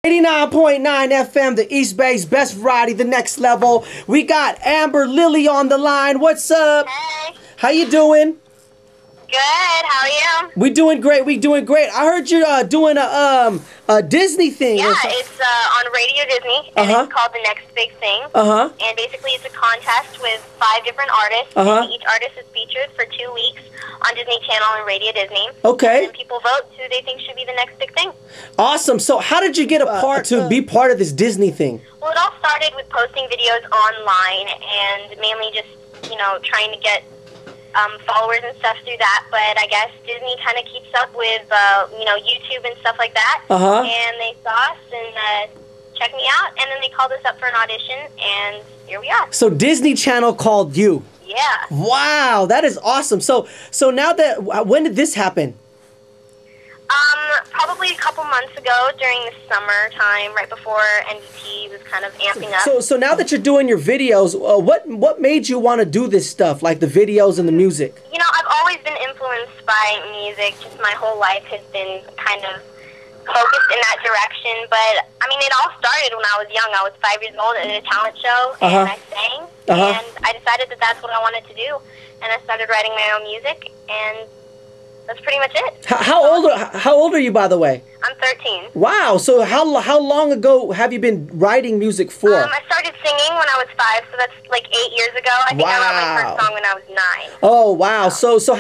89.9 FM, the East Bay's best variety, the next level. We got Amber Lily on the line. What's up? Hey. How you doing? Good. How are you? We doing great. We doing great. I heard you're doing a Disney thing. Yeah, it's on Radio Disney, and it's called The Next Big Thing. And basically, it's a contest with 5 different artists. And each artist is featured for 2 weeks on Disney Channel and Radio Disney. Okay. And people vote who they think should be the next big thing. Awesome. So, how did you get a part to be part of this Disney thing? Well, it all started with posting videos online and mainly just, trying to get followers and stuff through that, but I guess Disney kind of keeps up with, YouTube and stuff like that, and they saw us and checked me out, and then they called us up for an audition, and here we are. So Disney Channel called you? Yeah. Wow, that is awesome. So now that, when did this happen? Probably a couple months ago during the summertime, right before NBT was kind of amping up. So now that you're doing your videos, what made you want to do this stuff, like the videos and the music? I've always been influenced by music. Just my whole life has been kind of focused in that direction. But, it all started when I was young. I was 5 years old at a talent show, and I sang. And I decided that that's what I wanted to do. And I started writing my own music, and that's pretty much it. How old are you, by the way? I'm 13. Wow. So how long ago have you been writing music for? I started singing when I was 5, so that's like 8 years ago. I think I wrote my first song when I was 9. Oh wow. So so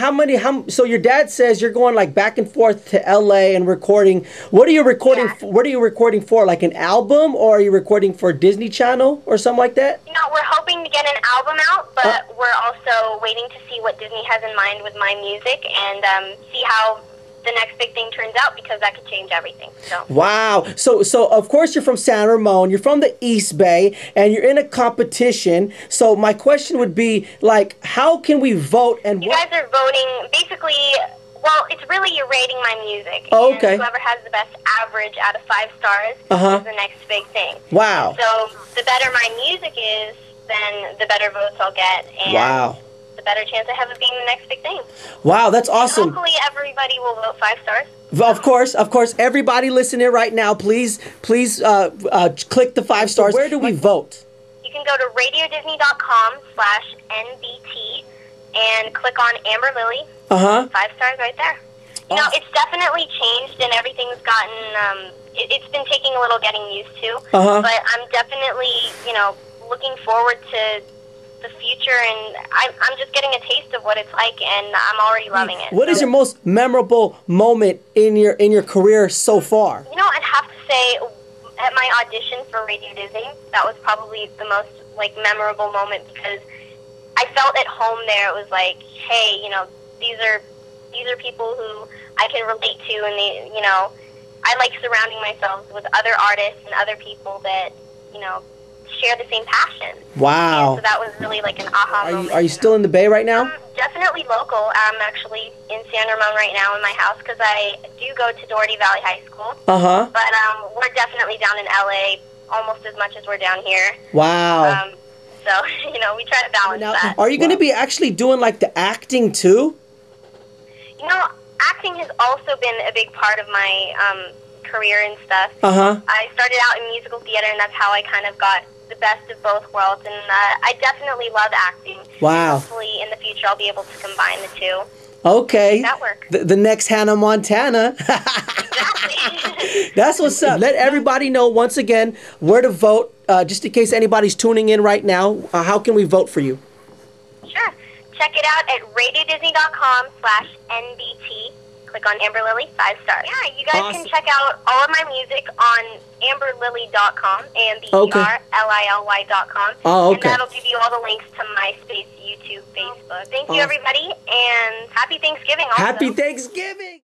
your dad says you're going like back and forth to LA and recording. What are you recording? Yeah. What are you recording for? Like an album, or are you recording for Disney Channel or something like that? We're hoping to get an album out, but we're also waiting to see what Disney has in mind with my music and see how the next big thing turns out, because that could change everything. So. Wow. So of course you're from San Ramon, you're from the East Bay, and you're in a competition. So my question would be, like, how can we vote? And you guys are voting, basically, well, it's really you're rating my music. Oh, okay. And whoever has the best average out of 5 stars is the next big thing. Wow. So the better my music is, then the better votes I'll get. And the better chance I have of being the next big thing. Wow, that's awesome. And hopefully everybody will vote 5 stars. Of course. Everybody listening right now, please click the 5 stars. Where do we vote? You can go to radiodisney.com/NBT and click on Amber Lily. 5 stars right there. It's definitely changed and everything's gotten, it's been taking a little getting used to. But I'm definitely, looking forward to the future, and I'm just getting a taste of what it's like, and I'm already loving it. What is your most memorable moment in your career so far? I'd have to say at my audition for Radio Disney, that was probably the most memorable moment, because I felt at home there. It was like, hey, these are people who I can relate to, and I like surrounding myself with other artists and other people that share the same passion. Wow. And so that was really like an aha moment. Are you still in the Bay right now? Definitely local. I'm actually in San Ramon right now in my house, because I do go to Doherty Valley High School. But we're definitely down in LA almost as much as we're down here. Wow. So, we try to balance that. Are you going to be actually doing like the acting too? Acting has also been a big part of my career and stuff. I started out in musical theater, and that's how I kind of got the best of both worlds, and I definitely love acting. Wow. Hopefully in the future I'll be able to combine the two. Okay. Make that work. The next Hannah Montana. Exactly. That's what's up. Let everybody know once again where to vote, just in case anybody's tuning in right now. How can we vote for you? Sure. Check it out at radiodisney.com/NBT. Click on Amber Lily, 5 stars. Yeah, you guys can check out all of my music on amberlily.com, AMBERLILY.com. And that'll give you all the links to MySpace, YouTube, Facebook. Thank you, everybody, and happy Thanksgiving also. Happy Thanksgiving!